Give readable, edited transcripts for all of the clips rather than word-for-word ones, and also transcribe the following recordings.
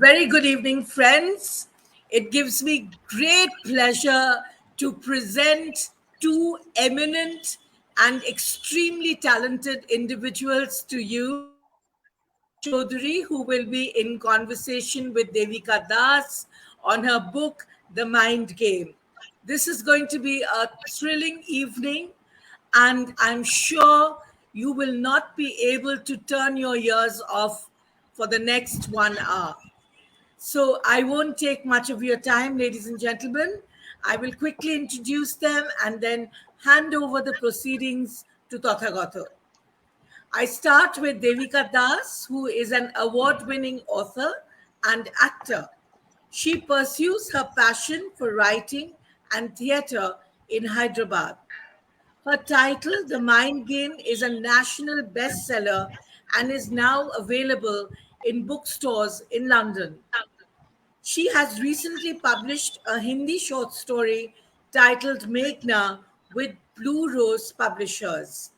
Very good evening, friends. It gives me great pleasure to present two eminent and extremely talented individuals to you. Tathagata Chowdhury, who will be in conversation with Devika Das on her book, The Mind Game. This is going to be a thrilling evening, and I'm sure you will not be able to turn your ears off for the next 1 hour. So I won't take much of your time, ladies and gentlemen. I will quickly introduce them and then hand over the proceedings to Tathagata. I start with Devika Das, who is an award winning author and actor. She pursues her passion for writing and theatre in Hyderabad. Her title, The Mind Game, is a national bestseller and is now available in bookstores in London. She has recently published a Hindi short story titled Meghna with Blue Rose Publishers.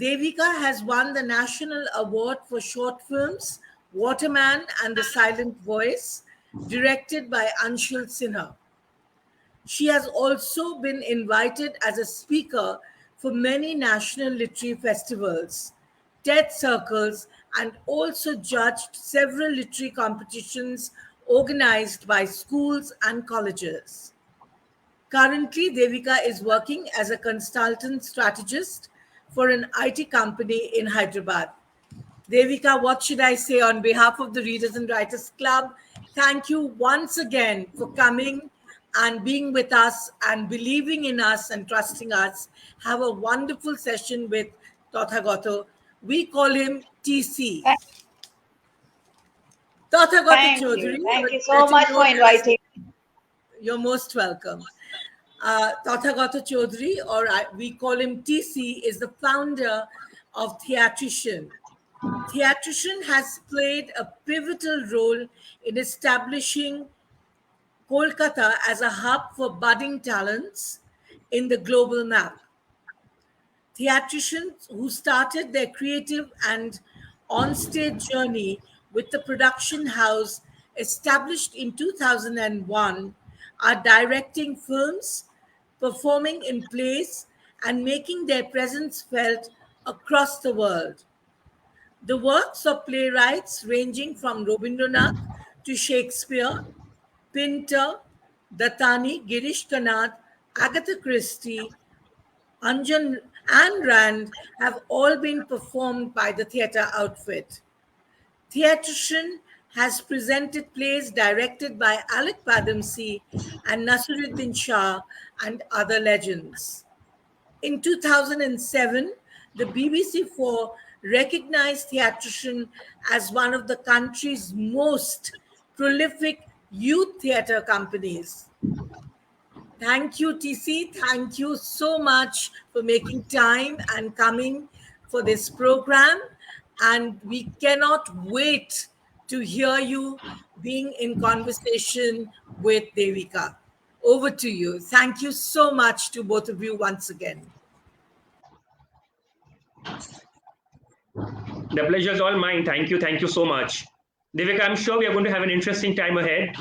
Devika has won the National Award for Short Films, Waterman and the Silent Voice, directed by Anshul Sinha. She has also been invited as a speaker for many national literary festivals, TED circles, and also judged several literary competitions organized by schools and colleges. Currently, Devika is working as a consultant strategist for an IT company in Hyderabad. Devika, what should I say on behalf of the Readers and Writers Club? Thank you once again for coming and being with us and believing in us and trusting us. Have a wonderful session with Tathagata. We call him TC. Tathagata Thank you. Chowdhury, Thank you so better much for known as, inviting. you're most welcome. Tathagata Chowdhury, we call him TC, is the founder of Theatrecian. Theatrician has played a pivotal role in establishing Kolkata as a hub for budding talents in the global map. Theatricians who started their creative and onstage journey with the production house established in 2001 are directing films, performing in plays, and making their presence felt across the world. The works of playwrights ranging from Rabindranath to Shakespeare, Pinter, Dattani, Girish Kanad, Agatha Christie, Anjan, and Rand have all been performed by the theatre outfit. Theatrician has presented plays directed by Alec Padamsee and Nasiruddin Shah and other legends. In 2007, the BBC4 recognized Theatrician as one of the country's most prolific youth theatre companies. Thank you, TC. Thank you so much for making time and coming for this program. And we cannot wait to hear you being in conversation with Devika. Over to you. Thank you so much to both of you once again. The pleasure is all mine. Thank you. Thank you so much. Devika, I'm sure we are going to have an interesting time ahead.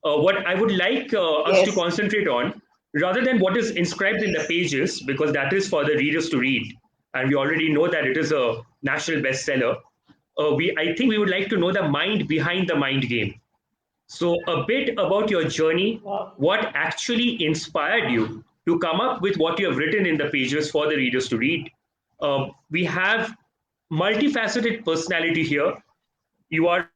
What I would like us to concentrate on, rather than what is inscribed in the pages, because that is for the readers to read, and we already know that it is a national bestseller, I think we would like to know the mind behind the mind game. So a bit about your journey, what actually inspired you to come up with what you have written in the pages for the readers to read. We have multifaceted personality here. You are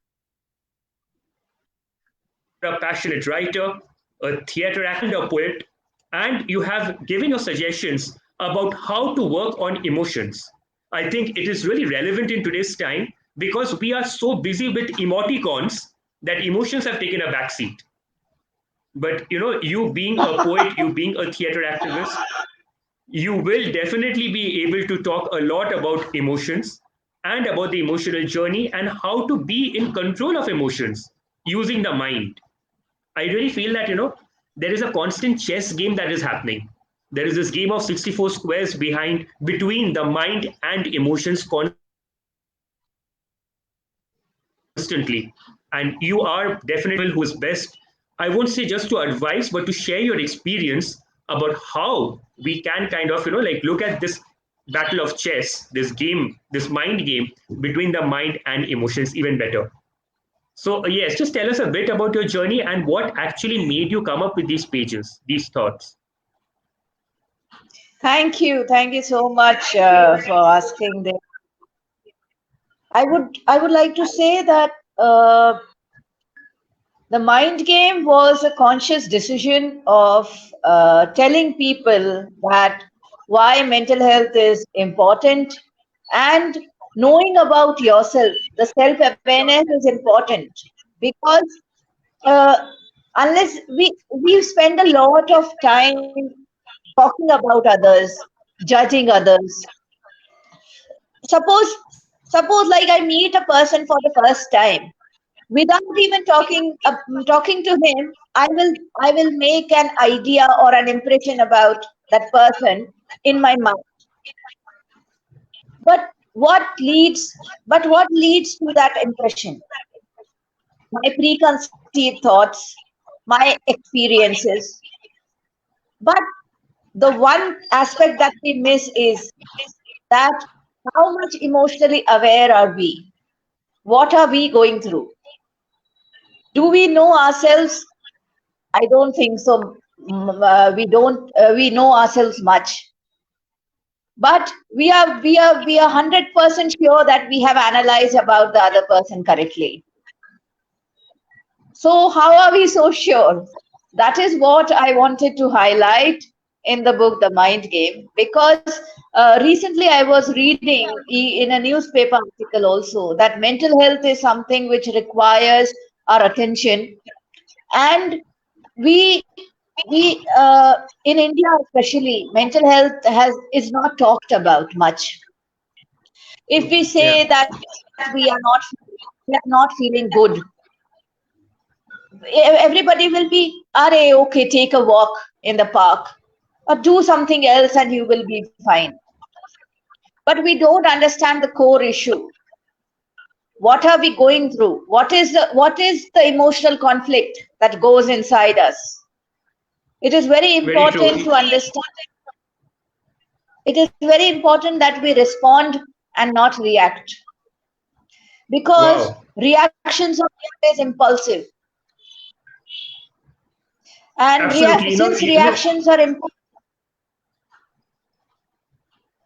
a passionate writer, a theater actor, and a poet, and you have given your suggestions about how to work on emotions. I think it is really relevant in today's time because we are so busy with emoticons that emotions have taken a backseat. But you being a poet, you being a theater activist, you will definitely be able to talk a lot about emotions and about the emotional journey and how to be in control of emotions using the mind. I really feel that, there is a constant chess game that is happening. There is this game of 64 squares between the mind and emotions constantly. and you are definitely who is best, I won't say just to advise, but to share your experience about how we can kind of, like look at this battle of chess, this game, this mind game between the mind and emotions even better. So, yes, just tell us a bit about your journey and what actually made you come up with these pages, these thoughts. Thank you so much for asking this. I would like to say that the mind game was a conscious decision of telling people that why mental health is important, and knowing about yourself. The self awareness is important because uh, unless we spend a lot of time talking about others, judging others. Suppose suppose like I meet a person for the first time, without even talking to him, I will make an idea or an impression about that person in my mind. But what leads to that impression? My preconceived thoughts, my experiences. But the one aspect that we miss is that how much emotionally aware are we? What are we going through? Do we know ourselves? I don't think so. We don't. We know ourselves much, but we are 100% sure that we have analyzed about the other person correctly. So how are we so sure? That is what I wanted to highlight in the book, The Mind Game, because recently I was reading in a newspaper article also that mental health is something which requires our attention, and we in India especially, mental health has is not talked about much. If we Yeah, say that we are not feeling good, everybody will be, are okay, take a walk in the park or do something else and you will be fine. But we don't understand the core issue. What are we going through? What is the emotional conflict that goes inside us? It is very very true. important to understand. It is very important that we respond and not react, because Wow. reactions are always impulsive, and Absolutely. since reactions are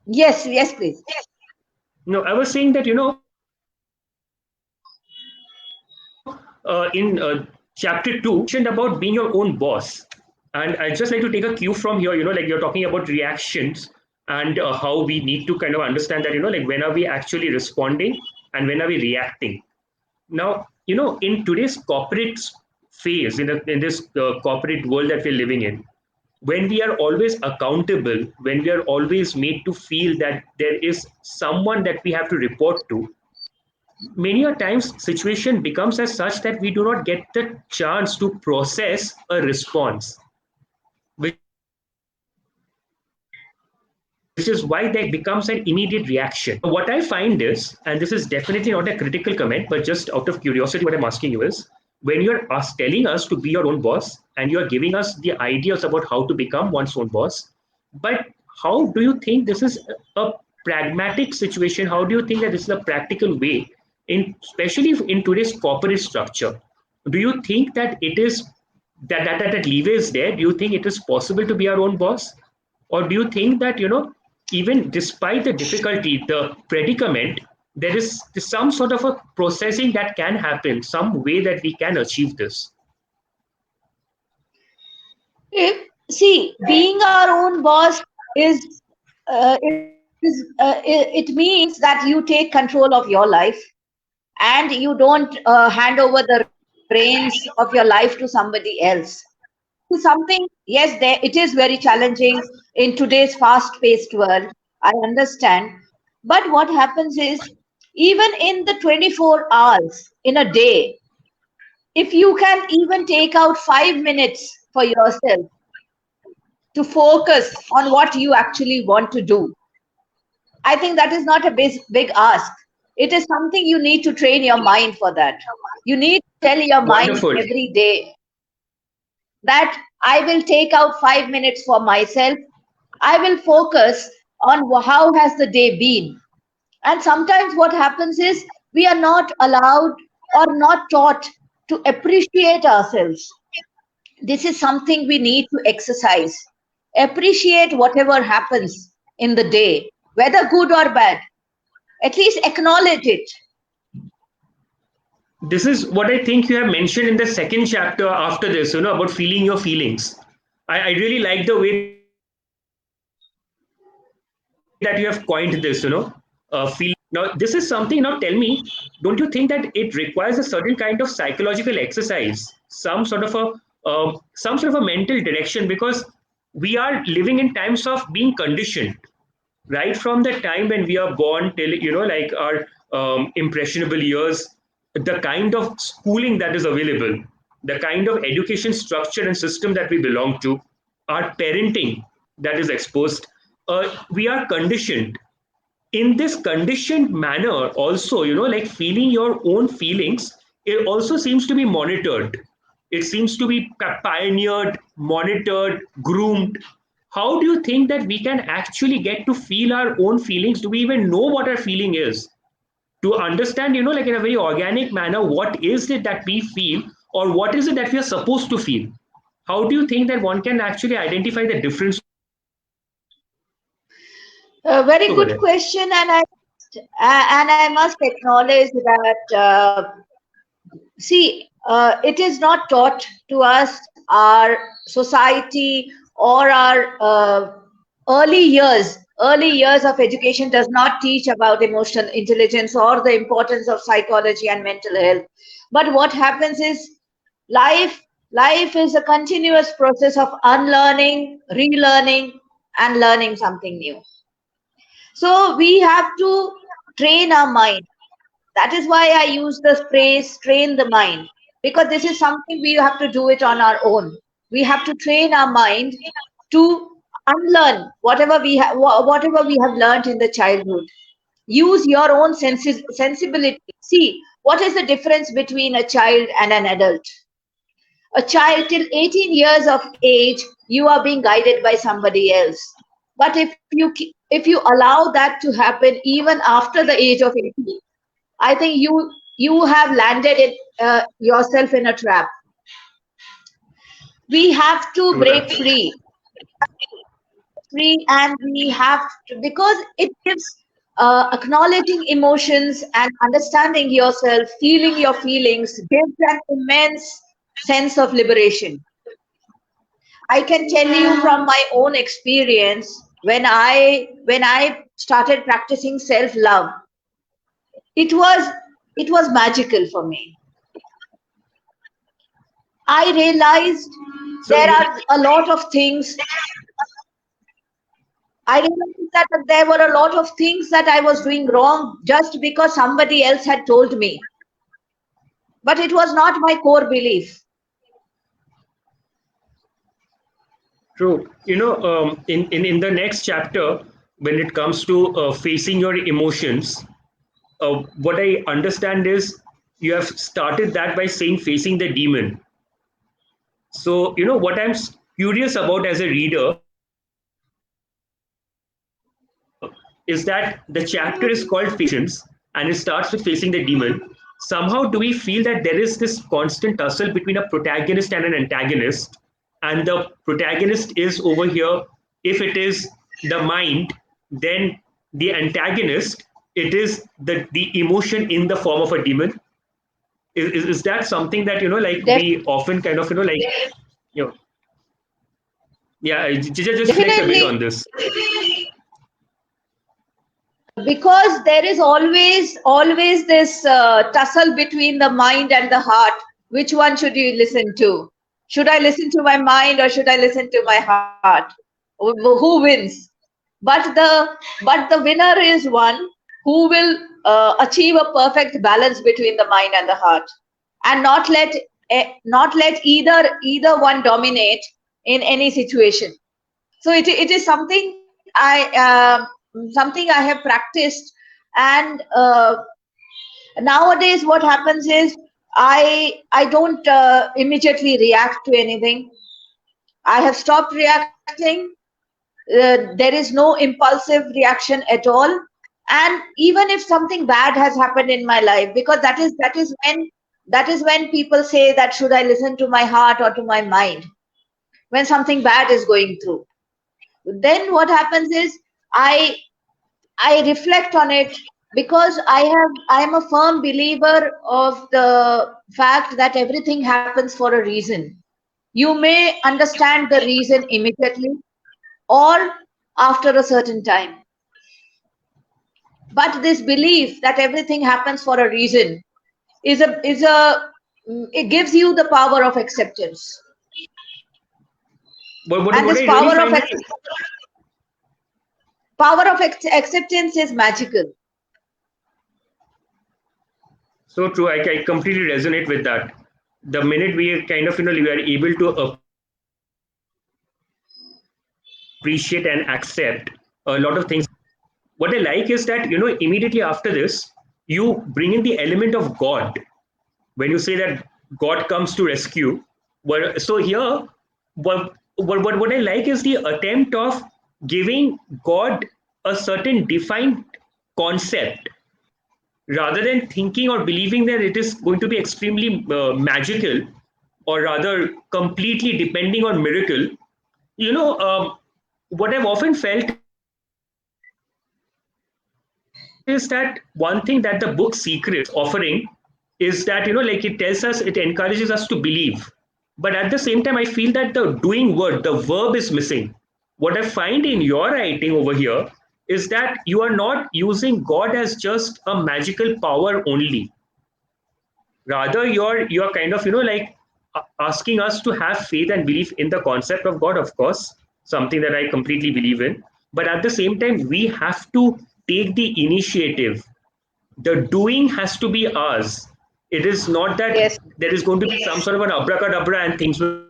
yes, yes, please. No, I was saying that, in chapter 2, mentioned about being your own boss. And I just like to take a cue from here, like you're talking about reactions and how we need to kind of understand that, like when are we actually responding and when are we reacting. Now, in today's corporate phase, in this corporate world that we're living in, when we are always accountable, when we are always made to feel that there is someone that we have to report to, many a times situation becomes as such that we do not get the chance to process a response, which is why there becomes an immediate reaction. What I find is, and this is definitely not a critical comment, but just out of curiosity, what I'm asking you is, when you're telling us to be your own boss and you're giving us the ideas about how to become one's own boss, but how do you think this is a pragmatic situation? How do you think that this is a practical way, especially in today's corporate structure? Do you think that it is that lever is there? Do you think it is possible to be our own boss? Or do you think that, even despite the difficulty, the predicament, there is some sort of a processing that can happen, some way that we can achieve this? See, being our own boss it means that you take control of your life, and you don't hand over the reins of your life to somebody else. Something, yes, there it is very challenging in today's fast-paced world. I understand, but what happens is, even in the 24 hours in a day, if you can even take out 5 minutes for yourself to focus on what you actually want to do, I think that is not a big ask. It is something you need to train your mind for that. You need to tell your mind Wonderful. every day that I will take out 5 minutes for myself. I will focus on how has the day been. And sometimes what happens is we are not allowed or not taught to appreciate ourselves. This is something we need to exercise. Appreciate whatever happens in the day, whether good or bad. At least acknowledge it. This is what I think you have mentioned in the second chapter after this, about feeling your feelings. I really like the way that you have coined this, feel. Now, this is something, now tell me, don't you think that it requires a certain kind of psychological exercise, some sort of a mental direction, because we are living in times of being conditioned right from the time when we are born till like our impressionable years. The kind of schooling that is available, the kind of education structure and system that we belong to, our parenting that is exposed, we are conditioned. In this conditioned manner also, like feeling your own feelings, it also seems to be monitored. It seems to be pioneered, monitored, groomed. How do you think that we can actually get to feel our own feelings? Do we even know what our feeling is? To understand, like in a very organic manner, what is it that we feel, or what is it that we are supposed to feel? How do you think that one can actually identify the difference over there? A very good question, and I must acknowledge that. See, it is not taught to us. Our society or our early years of education does not teach about emotional intelligence or the importance of psychology and mental health. But what happens is life life is a continuous process of unlearning, relearning, and learning something new. So we have to train our mind. That is why I use the phrase train the mind, because this is something we have to do it on our own. We have to train our mind to unlearn whatever we have learned in the childhood. Use your own sensibility. See, what is the difference between a child and an adult? A child till 18 years of age, you are being guided by somebody else. But if you allow that to happen even after the age of 18, I think you have landed yourself in a trap. We have to break True that. free, and we have to, because it gives acknowledging emotions and understanding yourself, feeling your feelings, gives an immense sense of liberation. I can tell you from my own experience, when I started practicing self love, it was it was magical for me. I realized there So are a lot of things. I realized that there were a lot of things that I was doing wrong just because somebody else had told me. But it was not my core belief. true. In the next chapter, when it comes to facing your emotions, what I understand is you have started that by saying facing the demon. So, what I'm curious about as a reader is that the chapter is called Facing Emotions and it starts with facing the demon. Somehow, do we feel that there is this constant tussle between a protagonist and an antagonist? And the protagonist is over here, if it is the mind, then the antagonist, it is the emotion in the form of a demon. Is that something that like we often kind of you know yeah, just reflect a bit Definitely, on this. because there is always this tussle between the mind and the heart. Which one should you listen to? Should I listen to my mind or should I listen to my heart? Who wins? But the winner is one who will achieve a perfect balance between the mind and the heart, and not let either one dominate in any situation. So it is something I have practiced. And nowadays what happens is I don't immediately react to anything. I have stopped reacting. There is no impulsive reaction at all. And even if something bad has happened in my life, because that is when people say that should I listen to my heart or to my mind when something bad is going through. Then what happens is I I reflect on it because I am a firm believer of the fact that everything happens for a reason. You may understand the reason immediately or after a certain time. But this belief that everything happens for a reason it gives you the power of acceptance. But And what this I really find very acceptance is magical. so true, I completely resonate with that. The minute we kind of, we are able to appreciate and accept a lot of things in our life. What I like is that, immediately after this, you bring in the element of God. When you say that God comes to rescue, so here, what I like is the attempt of giving God a certain defined concept rather than thinking or believing that it is going to be extremely magical or rather completely depending on miracle. What I've often felt is that one thing that the book Secrets is offering is that, like it tells us, it encourages us to believe. But at the same time, I feel that the doing word, the verb is missing. What I find in your writing over here is that you are not using God as just a magical power only. Rather, you're kind of, asking us to have faith and belief in the concept of God, of course, something that I completely believe in. But at the same time, we have to take the initiative. The doing has to be ours. It is not that Yes. there is going to be some sort of an abracadabra and things will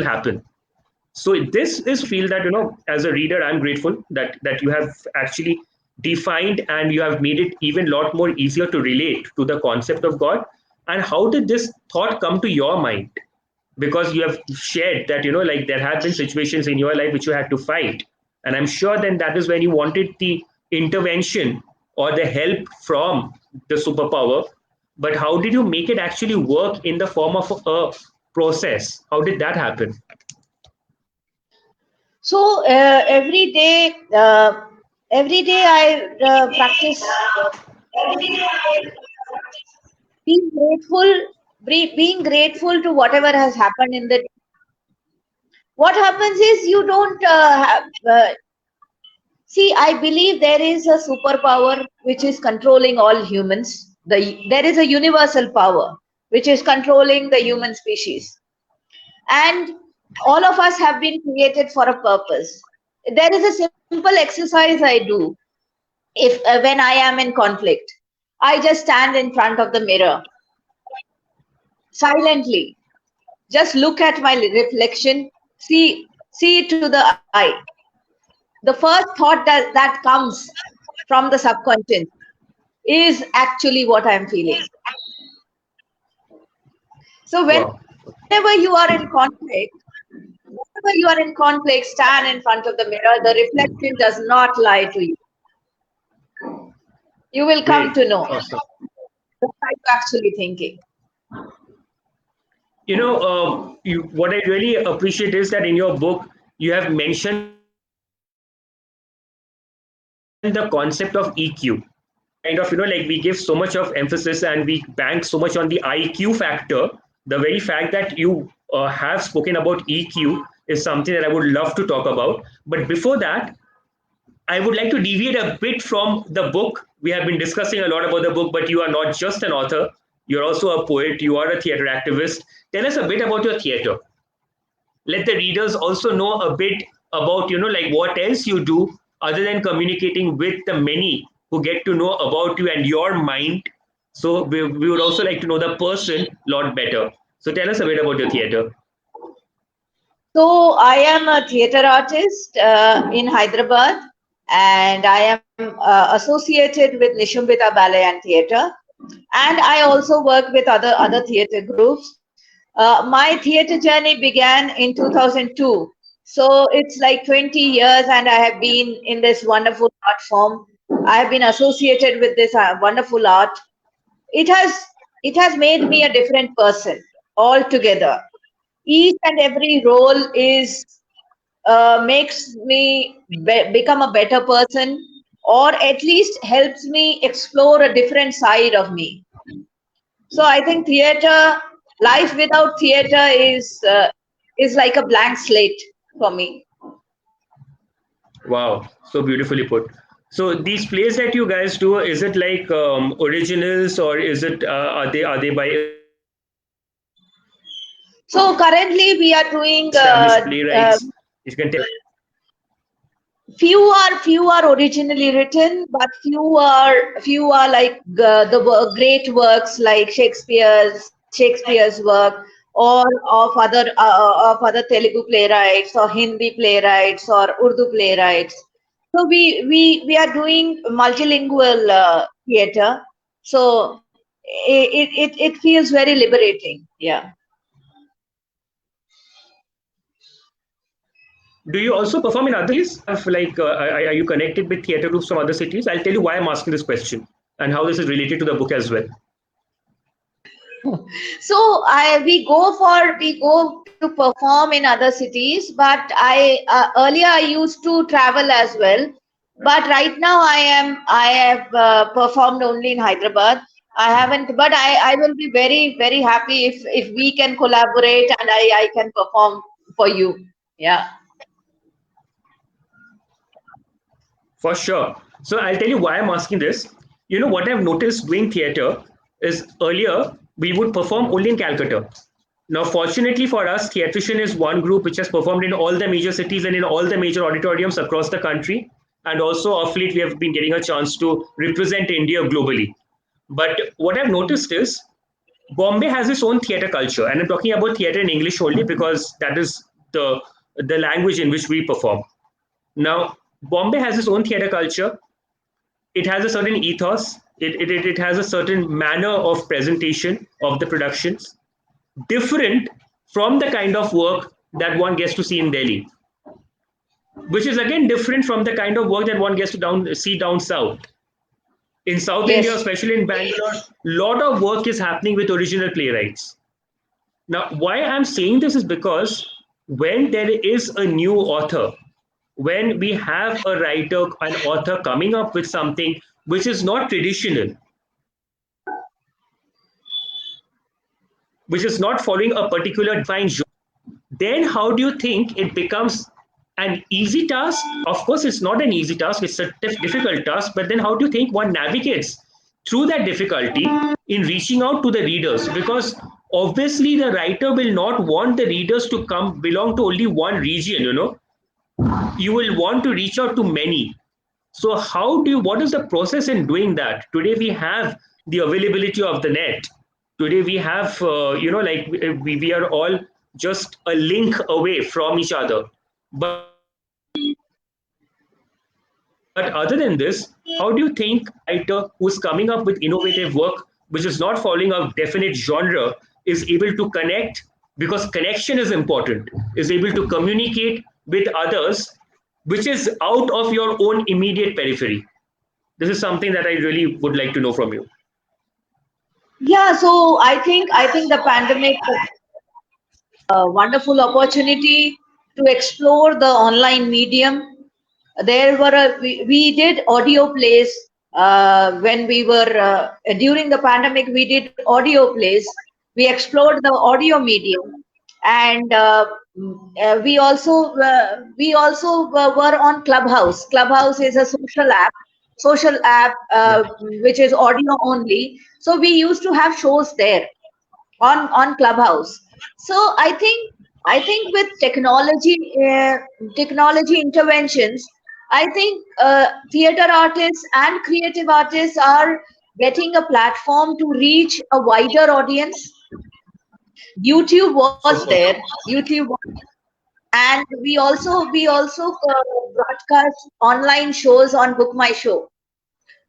happen. So this is where I feel that, as a reader, I'm grateful that you have actually defined and you have made it even a lot more easier to relate to the concept of God. And how did this thought come to your mind? Because you have shared that, like there have been situations in your life which you had to fight. And I'm sure then that is when you wanted the intervention or the help from the superpower. But how did you make it actually work in the form of a process? How did that happen? So every day I practice being grateful, being grateful to whatever has happened in the. What happens is you don't see. I believe there is a superpower which is controlling all humans. There is a universal power which is controlling the human species, and all of us have been created for a purpose. There is a simple exercise I do if when I am in conflict. I just stand in front of the mirror silently, just look at my reflection, see it to the eye. The first thought that comes from the subconscious is actually what I'm feeling. So Wow. whenever you are in conflict, stand in front of the mirror. The reflection does not lie to you. You will come Great. to know Awesome. what are you actually thinking. What I really appreciate is that in your book, you have mentioned the concept of EQ. We kind of, like we give so much of emphasis and we bank so much on the IQ factor. The very fact that you have spoken about EQ is something that I would love to talk about. But before that, I would like to deviate a bit from the book. We have been discussing a lot about the book, but you are not just an author. You're also a poet. You are a theater activist. Tell us a bit about your theater. Let the readers also know a bit about, like what else you do other than communicating with the many who get to know about you and your mind. So we would also like to know the person a lot better. So tell us a bit about your theater. So I am a theater artist in Hyderabad, and I am associated with Nishumbita Ballet and Theatre. and I also work with other theater groups. My theater journey began in 2002, so it's like 20 years, and I have been in this wonderful art form. I have been associated with this wonderful art. It has it has made me a different person altogether. Each and every role is makes me become a better person, or at least helps me explore a different side of me. So I think life without theater is like a blank slate for me. Wow, so beautifully put. So these plays that you guys do, is it like originals, or is it are they by established playwrights? So currently we are If you can doing tell. few are originally written, but few are like great works like Shakespeare's work, or of other Telugu playwrights or Hindi playwrights or Urdu playwrights. So we are doing multilingual theater. So it feels very liberating. Yeah. Do you also perform in other cities? Have like are you connected with theater groups from other cities? I'll tell you why I'm asking this question and how this is related to the book as well. So we go to perform in other cities, but I earlier I used to travel as well. But right now I have performed only in Hyderabad. I haven't, but I will be very happy if we can collaborate and I can perform for you. Yeah. For sure. So I'll tell you why I'm asking this. You know what I've noticed doing theater is earlier we would perform only in Calcutta. Now, fortunately for us, Theatrecian is one group which has performed in all the major cities and in all the major auditoriums across the country. And also, of late, we have been getting a chance to represent India globally. But what I've noticed is Bombay has its own theater culture, and I'm talking about theater in English only because that is the language in which we perform. Now, Bombay has its own theater culture. It has a certain ethos. It has a certain manner of presentation of the productions, different from the kind of work that one gets to see in Delhi, which is again different from the kind of work that one gets to see down south. In South India, Yes. especially in Bangalore, a lot of work is happening with original playwrights. Now, why I'm saying this is because when there is a new author, when we have a writer, an author coming up with something which is not traditional, which is not following a particular defined genre, then how do you think it becomes an easy task? Of course, it's not an easy task, it's a difficult task, but then how do you think one navigates through that difficulty in reaching out to the readers? Because obviously, the writer will not want the readers to come belong to only one region, you will want to reach out to many. So, what is the process in doing that? Today, we have the availability of the net. Today, we have, like we are all just a link away from each other. But But other than this, how do you think a writer who's coming up with innovative work, which is not following a definite genre, is able to connect? Because connection is important, is able to communicate with others, which is out of your own immediate periphery. This is something that I really would like to know from you. Yeah. So I think the pandemic a wonderful opportunity to explore the online medium. We did audio plays when we were during the pandemic. We did audio plays. We explored the audio medium, and we also were on Clubhouse. Clubhouse is a social app Yeah. which is audio only. So we used to have shows there on Clubhouse. So I think with technology interventions, I think theater artists and creative artists are getting a platform to reach a wider audience. YouTube was For there. sure. And we also broadcast online shows on Book My Show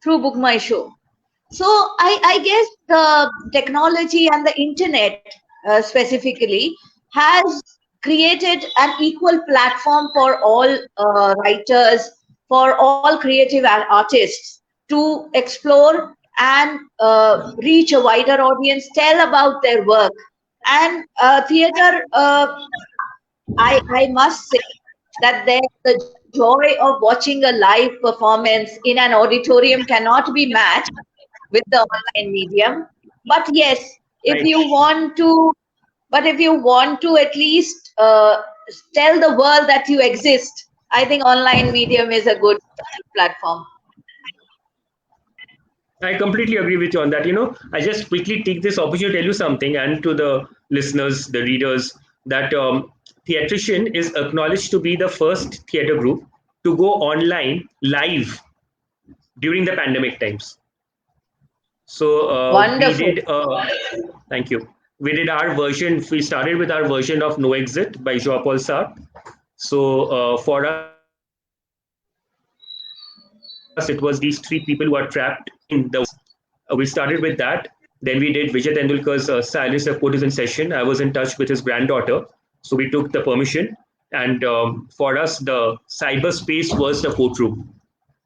through Book My Show. So I guess the technology and the internet specifically has created an equal platform for all writers, for all creative artists to explore and reach a wider audience, tell about their work. And theater, I must say that the joy of watching a live performance in an auditorium cannot be matched with the online medium. But yes, if Right. you want to, but if you want to at least tell the world that you exist, I think online medium is a good platform. I completely agree with you on that. I just quickly take this opportunity to tell you something, and to the listeners, the readers, that Theatrician is acknowledged to be the first theater group to go online live during the pandemic times. So we Wonderful. did. Thank you. We did our version. We started with our version of No Exit by Jean-Paul Sartre. So for us, it was these three people who are trapped in the we started with that. Then we did Vijay Tendulkar's Silence of Courtesan session. I was in touch with his granddaughter, so we took the permission. And for us, the cyberspace was the courtroom,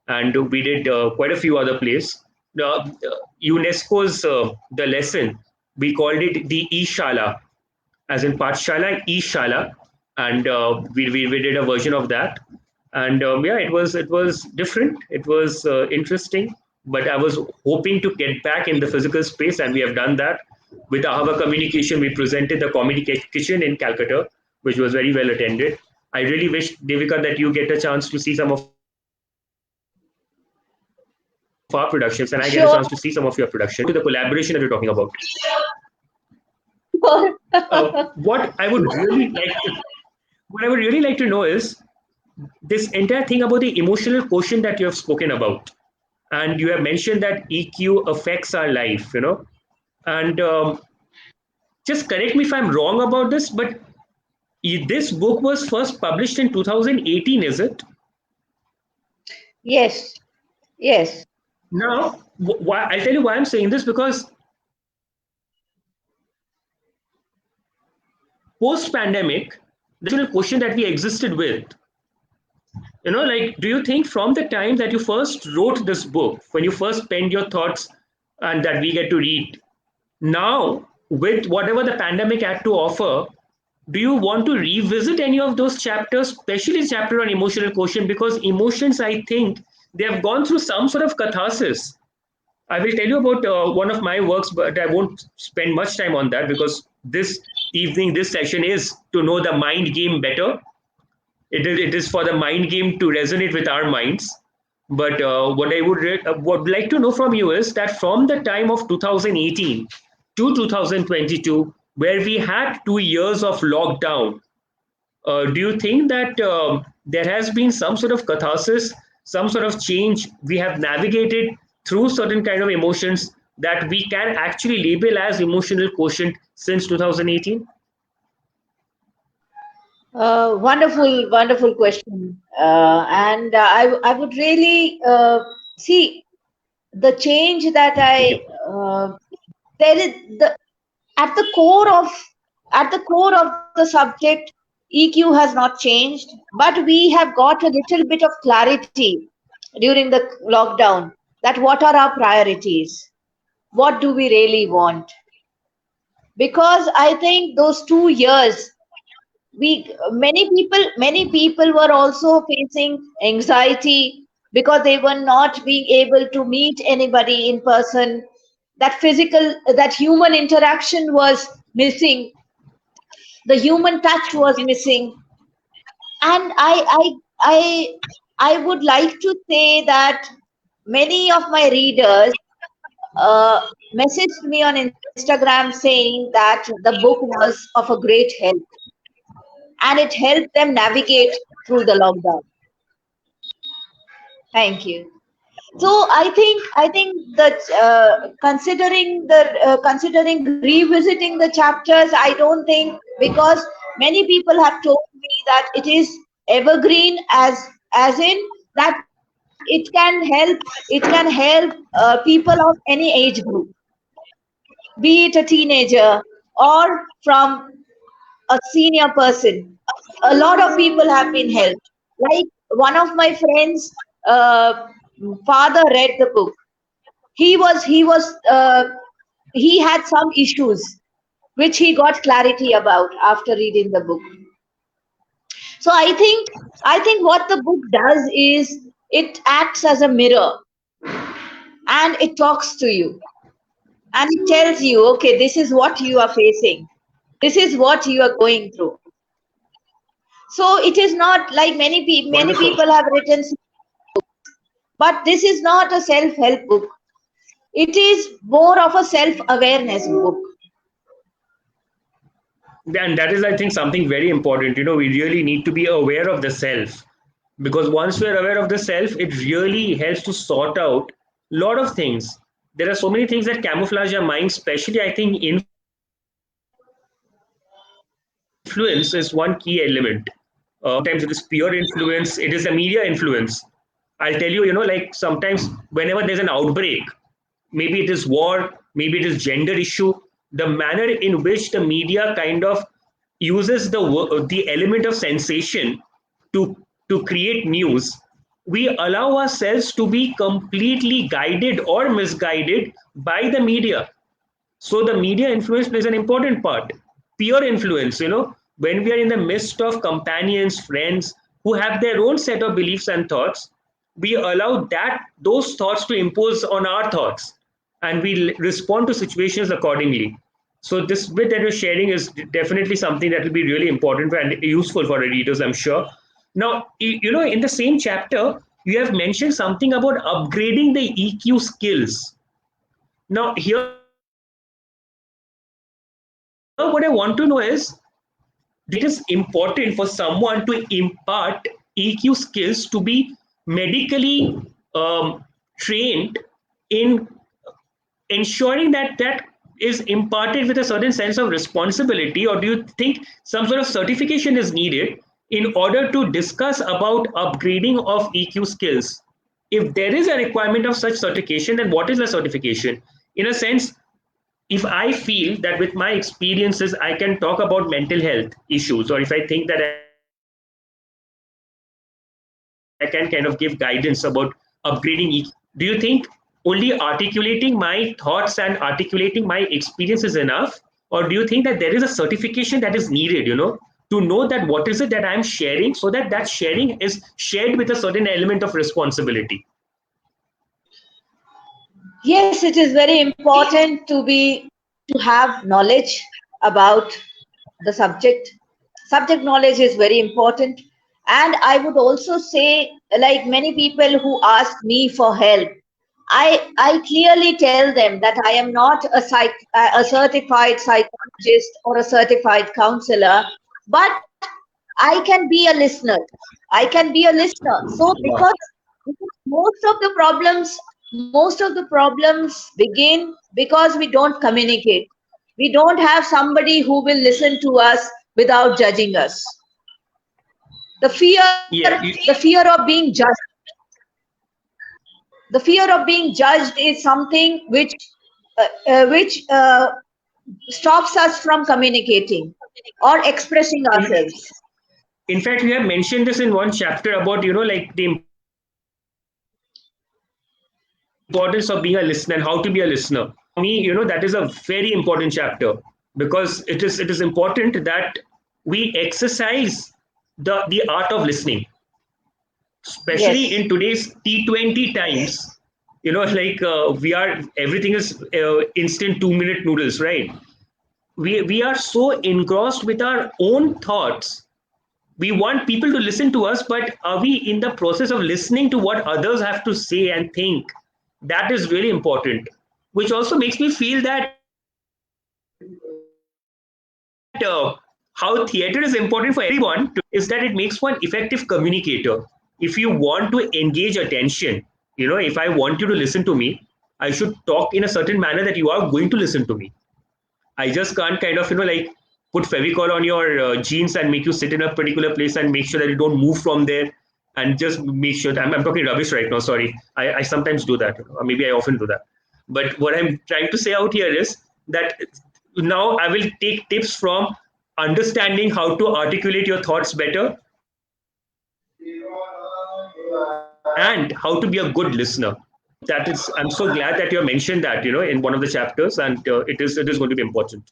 and we did quite a few other plays. UNESCO's the lesson, we called it the E-Shala, as in Pathshala, E-Shala, and we did a version of that. And yeah, it was different. It was interesting, but I was hoping to get back in the physical space, and we have done that. With Ahava Communication, we presented the Comedy Kitchen in Calcutta, which was very well attended. I really wish, Devika, that you get a chance to see some of our productions and I get a chance to see some of your productions. But coming back to the collaboration that Sure. you're talking about, what I would really like to what I would really like to know is this entire thing about the emotional quotient that you have spoken about, and you have mentioned that EQ affects our life, and just correct me if I'm wrong about this, but this book was first published in 2018, is it? Yes. Yes. Now, why, I'll tell you why I'm saying this, because post pandemic, the emotional quotient that we existed with, like, do you think from the time that you first wrote this book, when you first penned your thoughts and that we get to read, now with whatever the pandemic had to offer, do you want to revisit any of those chapters, especially the chapter on emotional quotient? Because emotions, I think, they have gone through some sort of catharsis. I will tell you about one of my works, but I won't spend much time on that, because this evening, this session is to know the mind game better. It is for the mind game to resonate with our minds. But what I would like to know from you is that from the time of 2018 to 2022, where we had 2 years of lockdown, do you think that there has been some sort of catharsis, some sort of change? We have navigated through certain kind of emotions that we can actually label as emotional quotient since 2018? Wonderful, wonderful question. And I would really see the change that Thank you. there is the at the core of the subject. EQ has not changed, but we have got a little bit of clarity during the lockdown, that what are our priorities, what do we really want. Because I think those 2 years, we many people were also facing anxiety because they were not being able to meet anybody in person. That human interaction was missing, the human touch was missing. And I would like to say that many of my readers messaged me on Instagram saying that the book was of a great help and it helped them navigate through the lockdown. Thank you. So I think that considering revisiting the chapters, I don't think, because many people have told me that it is evergreen, as in that It can help people of any age group, be it a teenager or from a senior person. A lot of people have been helped. Like one of my friends' father read the book. He had some issues which he got clarity about after reading the book. So I think what the book does is it acts as a mirror and it talks to you and it tells you, okay, this is what you are facing, this is what you are going through. So it is not like many Wonderful. people have written, but this is not a self-help book. It is more of a self-awareness book. And that is, I think, something very important. We really need to be aware of the self, because once we're aware of the self, it really helps to sort out a lot of things. There are so many things that camouflage our mind, especially I think influence is one key element. Sometimes it is pure influence, it is the media influence. I'll tell you, like sometimes whenever there's an outbreak, maybe it is war, maybe it is gender issue, the manner in which the media kind of uses the element of sensation to create news, we allow ourselves to be completely guided or misguided by the media. So the media influence plays an important part. Peer influence, when we are in the midst of companions, friends who have their own set of beliefs and thoughts, we allow those thoughts to impose on our thoughts, and we respond to situations accordingly. So this bit that you're sharing is definitely something that will be really important and useful for our readers, I'm sure. Now, in the same chapter, you have mentioned something about upgrading the EQ skills. Now, here what I want to know is, do you think it is important for someone to impart EQ skills to be medically trained in ensuring that is imparted with a certain sense of responsibility, or do you think some sort of certification is needed in order to discuss about upgrading of EQ skills? If there is a requirement of such certification, then what is the certification? In a sense, if I feel that with my experiences I can talk about mental health issues, or if I think that I can kind of give guidance about upgrading EQ, do you think only articulating my thoughts and articulating my experiences is enough? Or do you think that there is a certification that is needed, to know that what is it that I'm sharing, so that sharing is shared with a certain element of responsibility? Yes, it is very important to have knowledge about the subject. Subject knowledge is very important. And I would also say, like many people who ask me for help, I clearly tell them that I am not a certified psychologist or a certified counselor, but I can be a listener. I can be a listener. So because most of the problems begin because we don't communicate. We don't have somebody who will listen to us without judging us. The fear, Yeah, the fear of being judged, the fear of being judged is something which stops us from communicating or expressing in, ourselves. in fact, we have mentioned this in one chapter about like the importance of being a listener and how to be a listener. For me, that is a very important chapter, because it is important that we exercise the art of listening, especially in today's Yes. T20 times. Everything is instant 2 minute noodles, right? We are so engrossed with our own thoughts. We want people to listen to us, but are we in the process of listening to what others have to say and think? That is really important. Which also makes me feel that how theater is important for everyone is that it makes one effective communicator. If you want to engage attention, if I want you to listen to me, I should talk in a certain manner that you are going to listen to me. I just can't kind of, like put Fevicol on your jeans and make you sit in a particular place and make sure that you don't move from there. and just make sure that I'm talking rubbish right now. Sorry, I sometimes do that, or maybe I often do that. But what I'm trying to say out here is that now I will take tips from understanding how to articulate your thoughts better and how to be a good listener. That is, I'm so glad that you have mentioned that, in one of the chapters, and it is going to be important.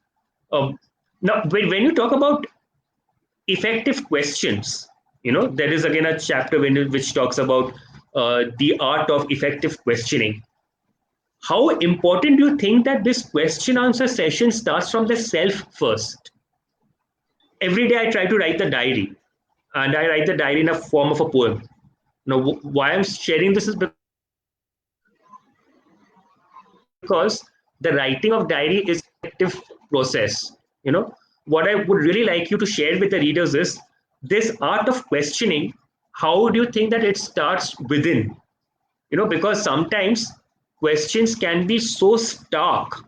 Now, when you talk about effective questions, there is again a chapter which talks about the art of effective questioning. How important do you think that this question answer session starts from the self first? Every day I try to write the diary, and I write the diary in a form of a poem. Now, why I'm sharing this is because the writing of diary is effective process. What I would really like you to share with the readers is this art of questioning. How do you think that it starts within? Because sometimes questions can be so stark,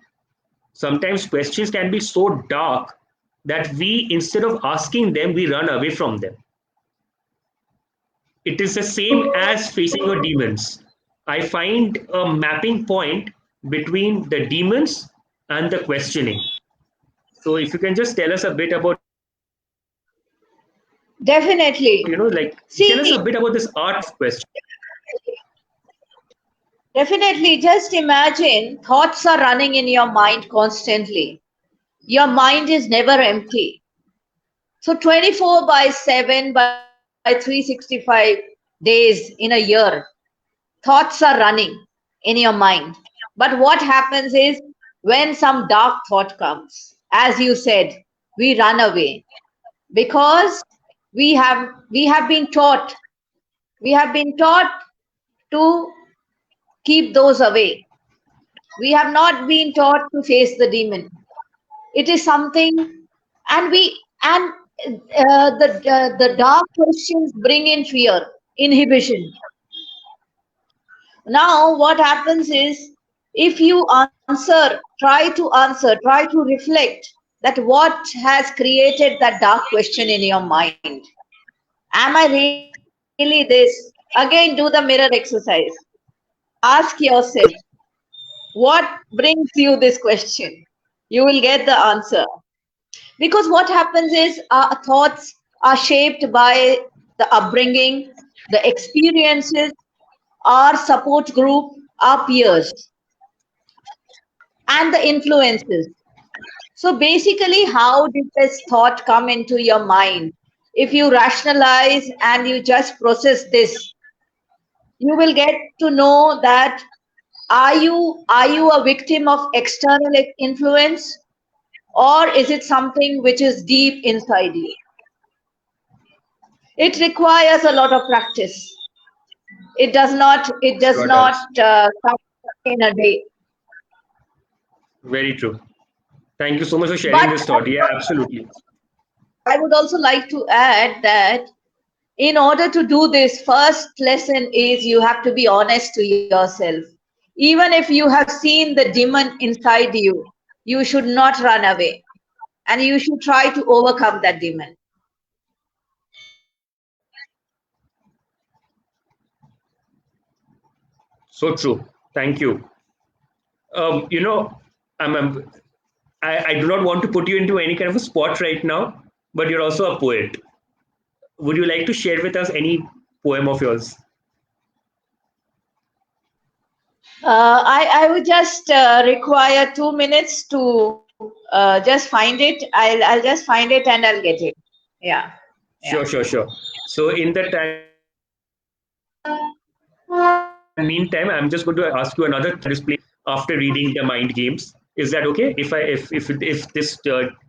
sometimes questions can be so dark that we, instead of asking them, we run away from them. It is the same as facing your demons. I find a mapping point between the demons and the questioning. So if you can just tell us a bit about, Definitely. like, tell us a See, bit about this art of question. definitely, just imagine thoughts are running in your mind constantly. Your mind is never empty. So 24 by 7 by 365 days in a year, thoughts are running in your mind. But what happens is when some dark thought comes, as you said, we run away because we have been taught to keep those away. We have not been taught to face the demon. It is something, and the dark questions bring in fear, inhibition. Now, what happens is if you try to reflect that what has created that dark question in your mind. Am I really this? Again, do the mirror exercise. Ask yourself, what brings you this question? You will get the answer. Because what happens is our thoughts are shaped by the upbringing, the experiences, our support group, our peers, and the influences. So basically, how did this thought come into your mind? If you rationalize and you just process this, you will get to know that are you a victim of external influence, or is it something which is deep inside you? It requires a lot of practice. It does not Sure does. come in a day. Very true. Thank you so much for sharing But this thought. Yeah, absolutely. I would also like to add that in order to do this, first lesson is you have to be honest to yourself. Even if you have seen the demon inside you should not run away, and you should try to overcome that demon. So true. Thank you. You know, I'm I do not want to put you into any kind of a spot right now, but you're also a poet. Would you like to share with us any poem of yours? I would just require 2 minutes to just find it. I'll just find it and I'll get it. Yeah, yeah. Sure, sure, sure. So in the time meantime, I'm just going to ask you another after reading the mind games. Is that okay? If this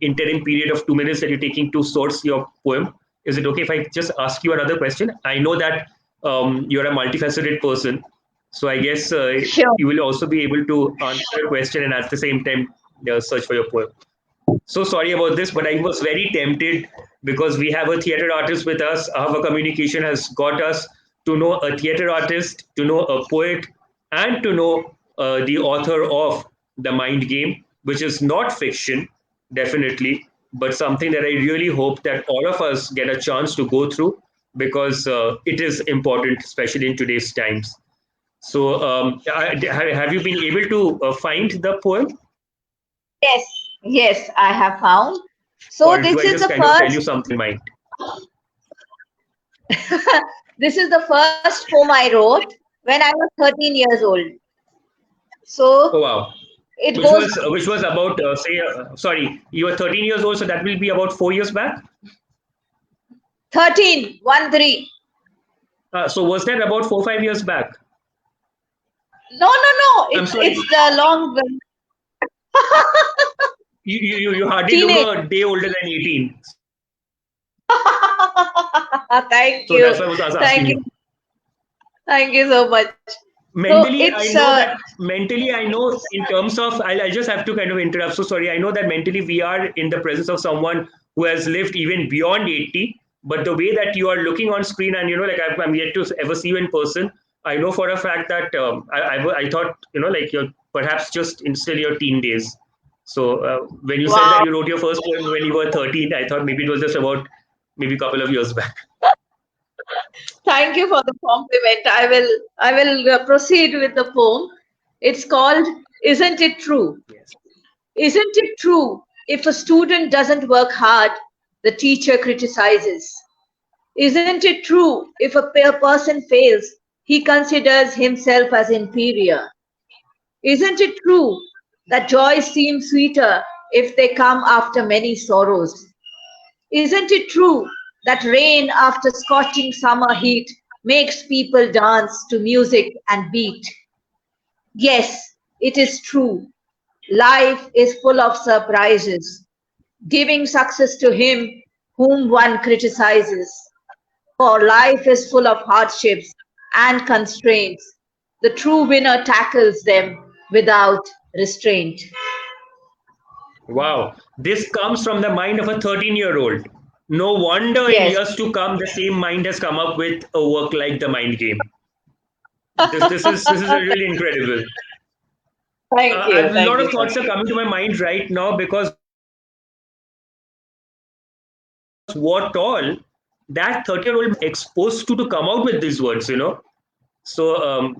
interim period of 2 minutes that you're taking to source your poem, is it okay if I just ask you another question? I know that you're a multifaceted person, so I guess Sure. you will also be able to answer a question and at the same time search for your poem. So sorry about this, but I was very tempted because we have a theater artist with us. Our communication has got us to know a theater artist, to know a poet, and to know the author of The Mind Game, which is not fiction, definitely, but something that I really hope that all of us get a chance to go through because it is important, especially in today's times. So, have you been able to find the poem, Yes, yes, I have found. So or do this I is just the kind of tell you first something in mind? this is the first poem I wrote when I was 13 years old. Oh So wow! it Which goes was about say sorry, you were 13 years old, so that will be about 4 years back. 13, 1 3. So was that about 4 5 years back? No, no, no. I'm It's sorry, the long you hardly look teenage. a day older than 18. Thank So that's you. why I was asking Thank you. you. Thank you so much. So Mentally, I it's know that mentally, I know in terms of, I just have to kind of interrupt. So sorry, I know that mentally we are in the presence of someone who has lived even beyond 80. But the way that you are looking on screen, and like I'm yet to ever see you in person, I know for a fact that I thought like you're perhaps just in still your teen days. So when you said that wow. you wrote your first poem when you were 13, I thought maybe it was just about maybe a couple of years back. Thank you for the compliment. I will proceed with the poem. It's called Isn't It True? Yes. Isn't it true if a student doesn't work hard, the teacher criticizes? Isn't it true if a person fails, he considers himself as inferior? Isn't it true that joy seems sweeter if they come after many sorrows? Isn't it true that rain after scorching summer heat makes people dance to music and beat? Yes, it is true. Life is full of surprises, giving success to him whom one criticizes. For life is full of hardships and constraints. The true winner tackles them without restraint. Wow, this comes from the mind of a 13-year-old. No wonder in Yes. years to come the same mind has come up with a work like the mind game. This is really incredible. Thank you. A Thank lot you of so thoughts are much. coming to my mind right now because what all that 13-year-old exposed to come out with these words. So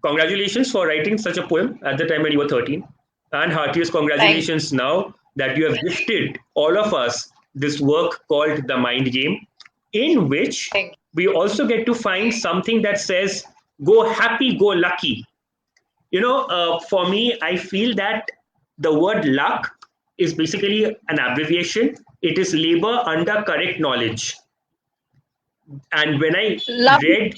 congratulations for writing such a poem at the time when you were 13, and heartiest congratulations Thank now that you have gifted all of us this work called The Mind Game, in which thank we also get to find something that says, go happy, go lucky. For me, I feel that the word luck is basically an abbreviation. It is labor under correct knowledge. And when I Lovely. read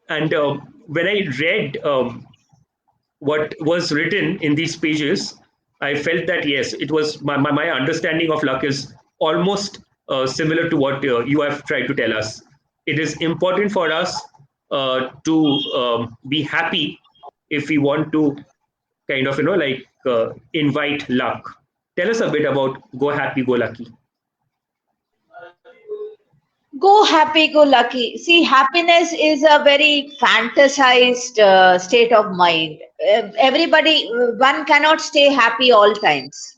and when I read what was written in these pages, I felt that yes, it was my understanding of luck is almost similar to what you have tried to tell us. It is important for us to be happy if we want to kind of invite luck. Tell us a bit about go happy, go lucky. Go happy, go lucky. See, happiness is a very fantasized state of mind. One cannot stay happy all times.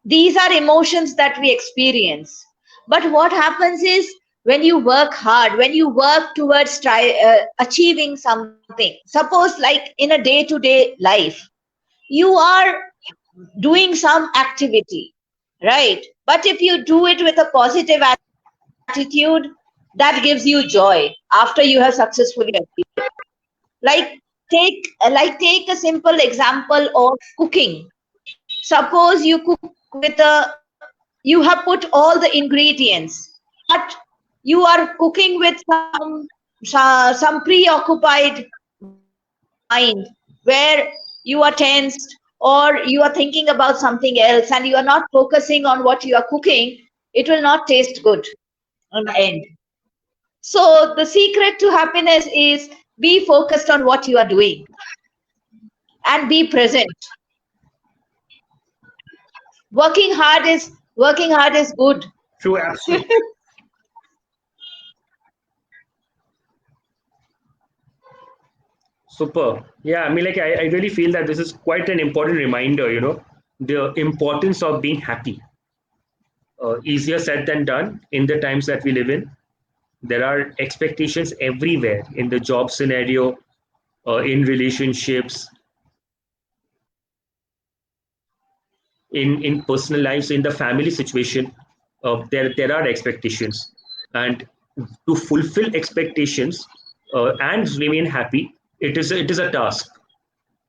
These are emotions that we experience. But what happens is when you work hard, when you work towards achieving something, suppose like in a day to day life, you are doing some activity, right? But if you do it with a positive attitude, that gives you joy after you have successfully achieved it. Like take a simple example of cooking. Suppose you cook you have put all the ingredients, but you are cooking with some preoccupied mind where you are tensed or you are thinking about something else and you are not focusing on what you are cooking, it will not taste good in the end. So the secret to happiness is be focused on what you are doing and be present. Working hard is good. True, absolutely. Super. Yeah, I mean, like, I really feel that this is quite an important reminder, the importance of being happy. Easier said than done in the times that we live in. There are expectations everywhere in the job scenario, in relationships, in personal lives, in the family situation. There are expectations, and to fulfill expectations and remain happy, it is a task.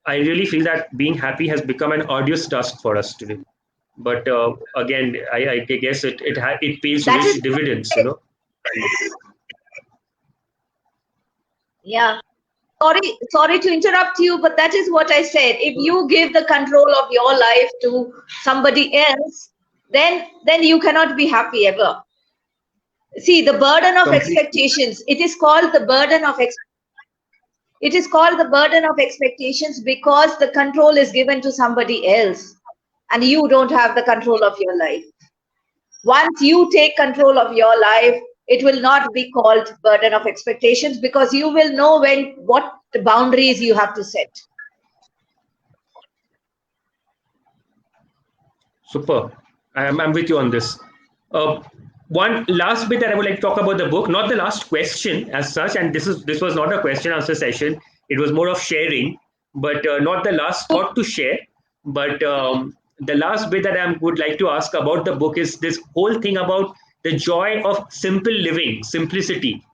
I really feel that being happy has become an arduous task for us today. But again, I guess it pays That rich is what I dividends, you said. know. Yeah. Sorry to interrupt you, but that is what I said. If you give the control of your life to somebody else, then you cannot be happy ever. See, the burden of Completely. expectations, it is called the burden of expectations because the control is given to somebody else and you don't have the control of your life. Once you take control of your life, it will not be called burden of expectations because you will know when what boundaries you have to set. Super. I'm with you on this. Uh, One last bit that I would like to talk about the book, not the last question as such, and this was not a question answer session. It was more of sharing, but not the last thought to share. But the last bit that I would like to ask about the book is this whole thing about the joy of simple living, simplicity.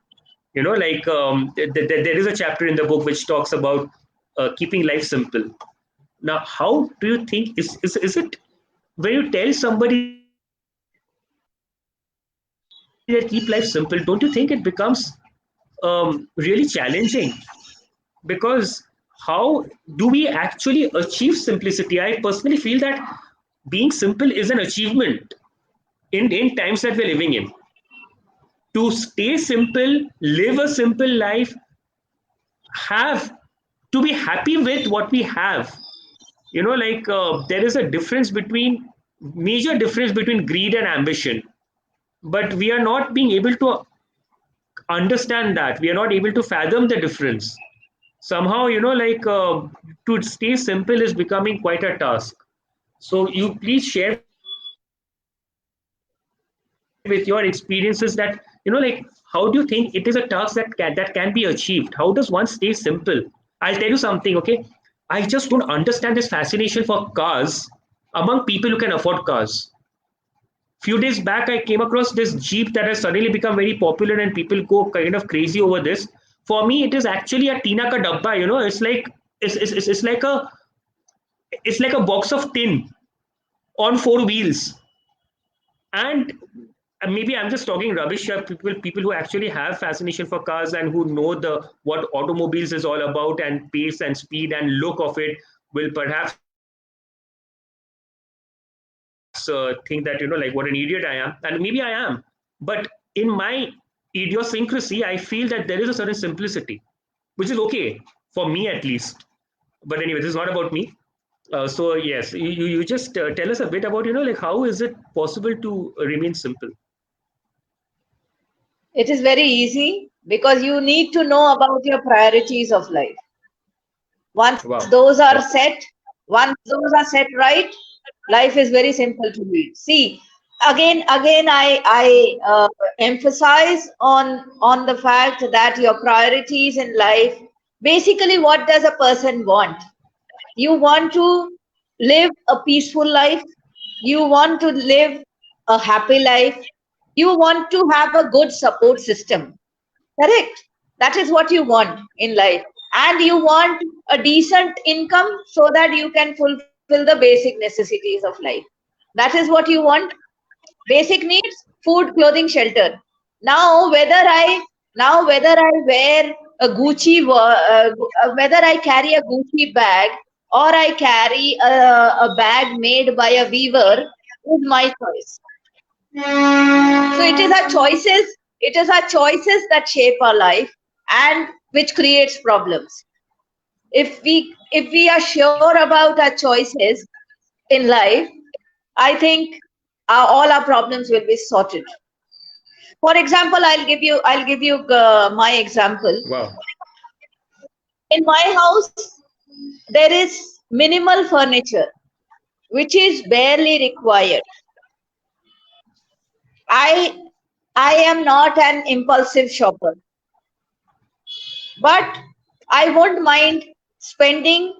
You know, like there is a chapter in the book which talks about keeping life simple. Now, how do you think is it when you tell somebody that keep life simple, don't you think it becomes really challenging? Because how do we actually achieve simplicity? I personally feel that being simple is an achievement in times that we're living in. To stay simple, live a simple life, have to be happy with what we have. You know, like there is a difference between major difference between greed and ambition, but we are not being able to understand that, we are not able to fathom the difference somehow, you know, like to stay simple is becoming quite a task. So you please share with your experiences that, you know, like how do you think it is a task that can be achieved? How does one stay simple? I'll tell you something, okay? I just don't understand this fascination for cars among people who can afford cars. Few days back I came across this Jeep that has suddenly become very popular and people go kind of crazy over this. For me it is actually a tina ka dabba, you know, it's like a box of tin on four wheels. And maybe I'm just talking rubbish here. People who actually have fascination for cars and who know the what automobiles is all about and pace and speed and look of it will perhaps think that, you know, like what an idiot I am, and maybe I am. But in my idiosyncrasy, I feel that there is a certain simplicity, which is okay for me at least. But anyway, this is not about me. So yes, you just tell us a bit about, you know, like how is it possible to remain simple? It is very easy because you need to know about your priorities of life. Once Wow. those are set, once those are set right, life is very simple to lead. See, again, I emphasize on the fact that your priorities in life. Basically, what does a person want? You want to live a peaceful life. You want to live a happy life. You want to have a good support system. Correct. That is what you want in life. And you want a decent income so that you can fulfill the basic necessities of life. That is what you want. Basic needs, food, clothing, shelter. Now, whether I wear a whether I carry a Gucci bag or I carry a bag made by a weaver is my choice. So it is our choices that shape our life and which creates problems. If we are sure about our choices in life, I think all our problems will be sorted. For example, I'll give you my example. Wow. In my house, there is minimal furniture. which is barely required. I I am not an impulsive shopper, but I won't mind spending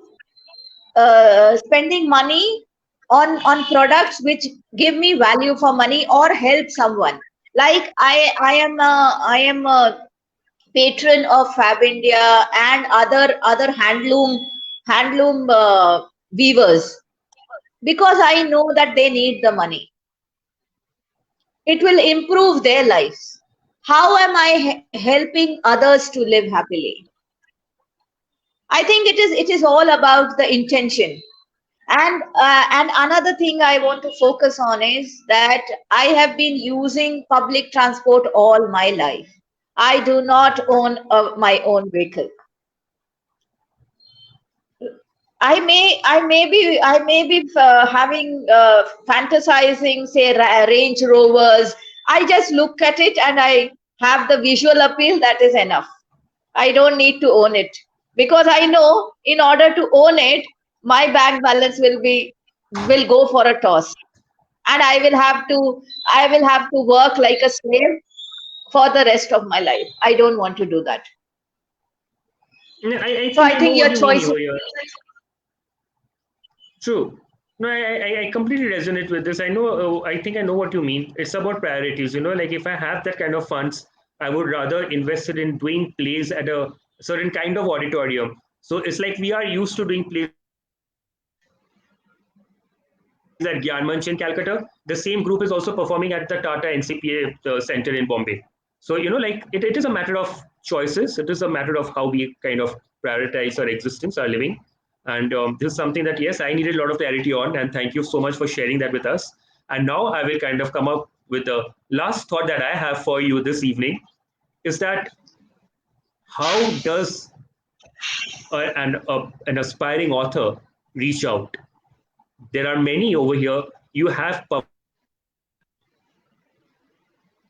spending money on products which give me value for money or help someone. Like I am a patron of Fab India and other handloom weavers, because I know that they need the money. It will improve their lives. How am I helping others to live happily? I think it is all about the intention. And another thing I want to focus on is that I have been using public transport all my life. I do not own my own vehicle. I may be having fantasizing, say, Range Rovers. I just look at it and I have the visual appeal. That is enough. I don't need to own it, because I know in order to own it, my bank balance will go for a toss, and I will have to work like a slave for the rest of my life. I don't want to do that. I So think I I know think what your you mean choice. over here. True. No, I completely resonate with this. I know, I think I know what you mean. It's about priorities. Like if I have that kind of funds, I would rather invest it in doing plays at a certain kind of auditorium. So it's like we are used to doing plays at Gyan Manch in Calcutta. The same group is also performing at the Tata NCPA Center in Bombay. So, like it is a matter of choices. It is a matter of how we kind of prioritize our existence, our living. And this is something that, yes, I needed a lot of clarity on. And thank you so much for sharing that with us. And now I will kind of come up with the last thought that I have for you this evening is that how does an aspiring author reach out? There are many over here. You have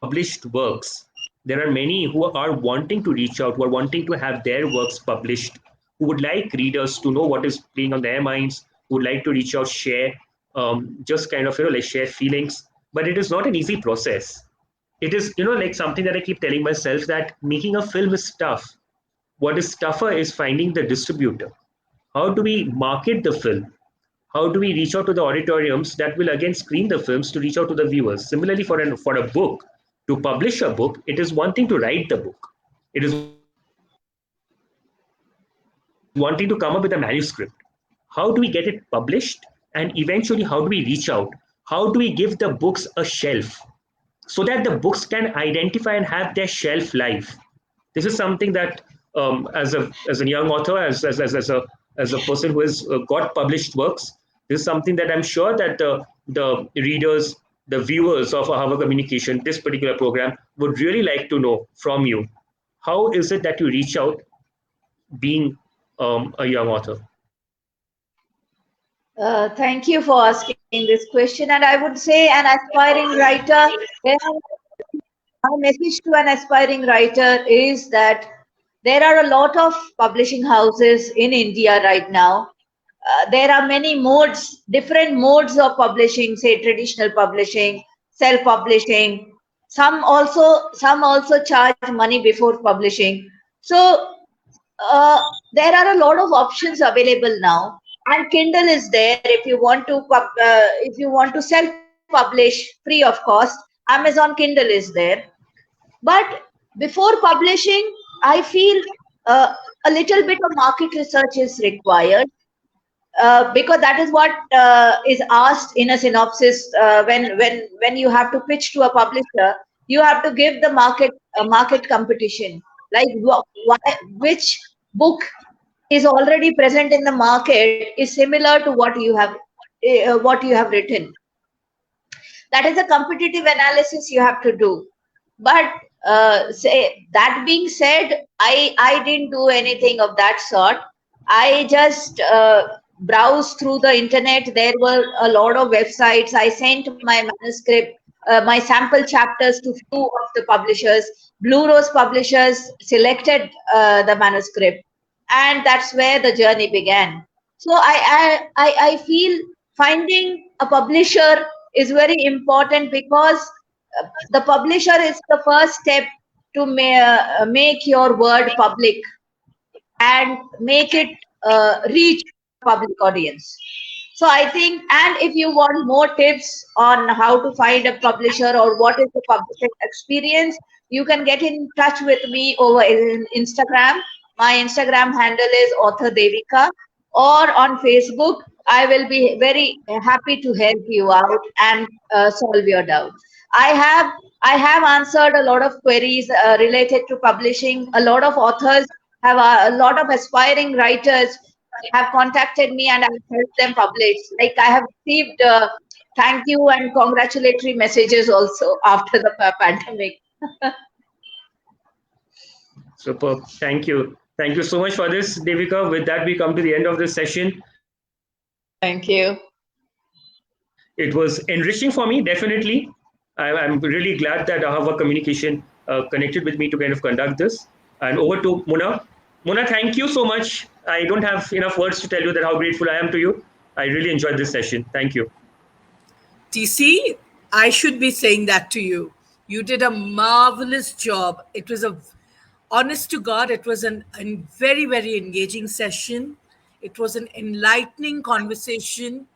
published works. There are many who are wanting to reach out, who are wanting to have their works published, who would like readers to know what is playing on their minds, who would like to reach out, share, just kind of like share feelings. But it is not an easy process. It is like something that I keep telling myself that making a film is tough. What is tougher is finding the distributor. How do we market the film? How do we reach out to the auditoriums that will again screen the films to reach out to the viewers? Similarly, for a book, to publish a book, it is one thing to write the book. It is one thing to come up with a manuscript. How do we get it published? And eventually, how do we reach out? How do we give the books a shelf so that the books can identify and have their shelf life? This is something that as a young author, as a person who has got published works, this is something that I'm sure that the readers, the viewers of our communication, this particular program would really like to know from you. How is it that you reach out being a young author? Thank you for asking this question. And I would say, an aspiring writer, there my message to an aspiring writer is that there are a lot of publishing houses in India right now. There are many modes, different modes of publishing, say traditional publishing, self-publishing. Some also charge money before publishing. So uh, there are a lot of options available now, and Kindle is there if you want to if you want to self-publish free of cost. Amazon Kindle is there, but before publishing, I feel uh, a little bit of market research is required, because that is what is asked in a synopsis. When you have to pitch to a publisher, you have to give the market competition, like which book is already present in the market is similar to what you have written. That is a competitive analysis you have to do. But say that being said, I didn't do anything of that sort. I just browsed through the internet. There were a lot of websites. I sent my manuscript, my sample chapters to few of the publishers. Blue Rose Publishers selected the manuscript, and that's where the journey began. So I feel finding a publisher is very important because the publisher is the first step to make your word public and make it reach public audience. So I think, and if you want more tips on how to find a publisher or what is the publishing experience, you can get in touch with me over in Instagram. My Instagram handle is author Devika, or on Facebook. I will be very happy to help you out and solve your doubt. I have I have answered a lot of queries related to publishing. A lot of authors have a lot of aspiring writers have contacted me and I've helped them publish. Like I have received thank you and congratulatory messages also after the pandemic. Superb. Thank you. Thank you so much for this, Devika. With that, we come to the end of this session. Thank you. It was enriching for me, definitely. I'm really glad that our communication connected with me to kind of conduct this. And over to Mona. Mona, thank you so much. I don't have enough words to tell you that how grateful I am to you. I really enjoyed this session. Thank you. TC, I should be saying that to you. You did a marvelous job. It was a, honest to God, it was a very, very engaging session. It was an enlightening conversation.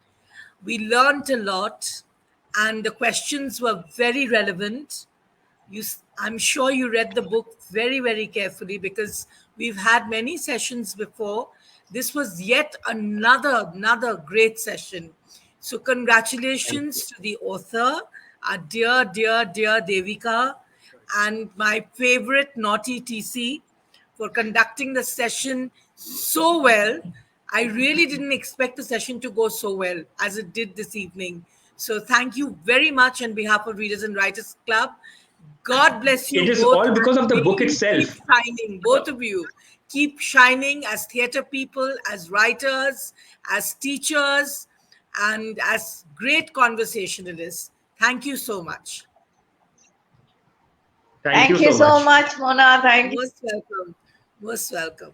We learned a lot, and the questions were very relevant. I'm sure you read the book very, very carefully because we've had many sessions before. This was yet another great session. So Thank you. congratulations to the author, our dear Devika, and my favorite naughty TC for conducting the session so well. I really didn't expect the session to go so well as it did this evening. So thank you very much on behalf of Readers and Writers Club. God bless you It is both, all because and of the may book you keep itself. shining, both of you. Keep shining as theater people, as writers, as teachers, and as great conversationalists. Thank you so much. Thank you Thank you so so much. much, Mona. Thank you. Most welcome. Most welcome.